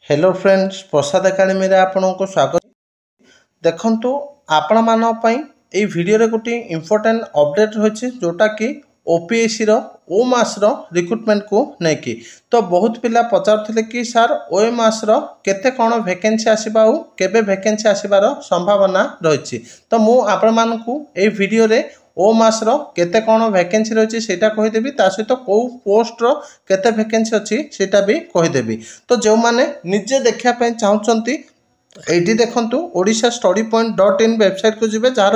Hello friends, प्रसाद academy रे आपनको स्वागत। देखंतु आपण मान पई ए वीडियो रे गोटी इंपोर्टेंट अपडेट होछि जोटा कि ओपीएससी रो ओ मास रो रिक्रुटमेंट को नेकी। तो बहुत पिला पचारथिले कि सर ओ मास रो केते कोन वैकेंसी आसीबा ओ केबे वैकेंसी आसीबार संभावना रहिछि। तो मु आपण मानकू ए वीडियो रे ओ मास रो केते कोन वैकेंसी रहिछि सेटा कहि देबी, ता सहित को पोस्ट रो केते वैकेंसी अछि सेटा भी कहि देबी। तो जो माने निजे देखिया पय चाहउचंती एटी देखंतु Odisha study point .in website को जिबे, जार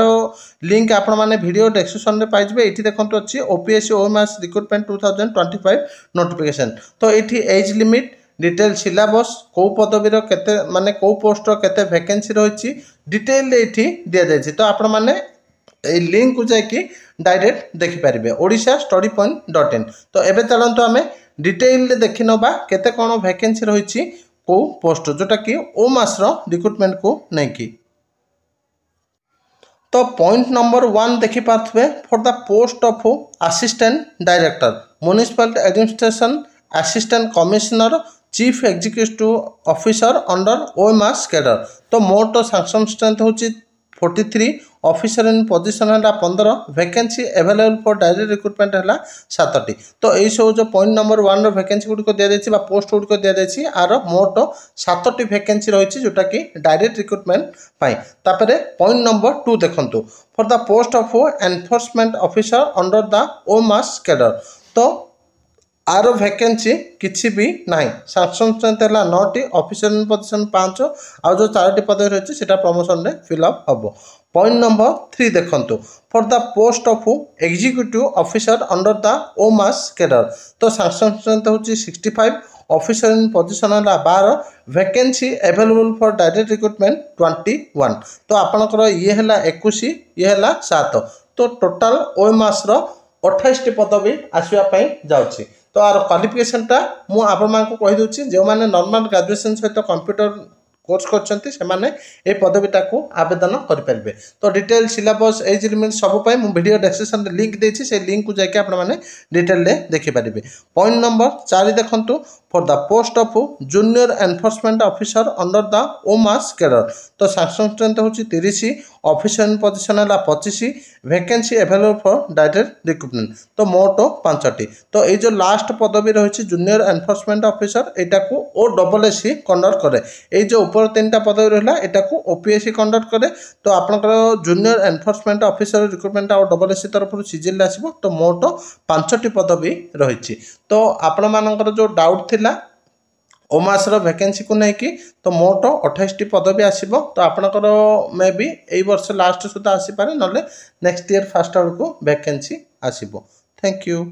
लिंक आपण माने वीडियो डिस्क्रिप्शन रे पाइ जिबे। एटी देखंतु अछि ओपीएससी ओ मास रिक्रुटमेंट 2025 नोटिफिकेशन। तो eighty age limit, detail syllabus, को पदवी रो केते माने को पोस्ट रो केते वैकेंसी रहिछि डिटेल एटी दिया जायछि। तो आपण माने ए लिंक को जाय कि डायरेक्ट देखि परिबे ओडिशा स्टडी पॉइंट .in। तो एबे चलंतु हमें डिटेल रे देखि नबा केते कोन वैकेंसी रहिछि को पोस्ट जोटा कि ओ मास रो रिक्रुटमेंट को नहीं की। तो पॉइंट नंबर 1 देखि पाथबे for the post of assistant director municipal administration assistant commissioner chief executive officer under O MAS cadre. तो मोर तो सैंक्शन स्ट्रेंथ होची 43, ऑफिसर इन पोजिशन है 15, vacancy available for direct recruitment है 7टी। तो यही सब जो पॉइंट नंबर 1 रो वैकेंसी गुड़िक दि जाए पोस्ट गुड़िक दि जाए आर मोट 7टी वैकेंसी रही जोटा कि डायरेक्ट रिक्रुटमेंट तापर पॉइंट नंबर 2 देखंतु for the post of enforcement officer under the O MAS cadre. तो आर वैकेंसी किसी भी ना, सैंक्शन स्ट्रेंथ है 9टी, ऑफिसर इन पोजिशन 5, आउ जो 4टी पदवी रही है प्रमोशन रे फिलअप हम। पॉइंट नंबर 3 देखंतु for the post of executive officer under the O MAS cadre. तो सैंक्शन स्ट्रेंथ होची 65, ऑफिसर इन पोजिशन है 12, vacancy available for direct recruitment 21। तो आपनकर ये है 21, ये है 7। तो टोटाल ओ मास रो 28टी पदवी आसवाई जाउछि। तो आर क्वालिफिकेशनटा मु आपण मान को कहि दोछि, जो माने नॉर्मल ग्रेजुएशन सहित कंप्यूटर कोर्स करछंती से माने ए पदवीटा को आवेदन करि परिबे। तो डिटेल सिलेबस एज लिमिट सब पय मु वीडियो डिस्क्रिप्शन रे लिंक देछि, से लिंक को जाके आपण माने डिटेल रे देखि परिबे। पॉइंट नंबर 4 देखंतु for the post of junior enforcement officer under the O MAS cadre. तो सैंक्शन स्ट्रेंथ होछि 30, ऑफिसर इन पोजिशन है 25, vacancy available for direct recruitment. तो मोट 5टी। तो ये जो लास्ट पदवी रही जूनियर एनफोर्समेंट ऑफिसर एटा को OSSC कंडक्ट करे। ये जो ऊपर 3टा पदवी रहा एटा को ओपीएससी कंडक्ट करे। तो आपनकर जूनियर एनफोर्समेंट ऑफिसर रिक्रुटमेंट और OSSC तरफ सीजीएल आसीबो। तो मोट 5टी पदवी रही। तो आपण मानकर जो डाउट थिला ओ मास रो वैकेंसी को नहीं कि, तो मोट 28टी पदवी आसीबो। तो आपनकर मे बी एई वर्ष लास्ट सुधा आसी पारे, नले नेक्स्ट ईयर फर्स्ट आवर को वैकेंसी आसीबो। Thank you.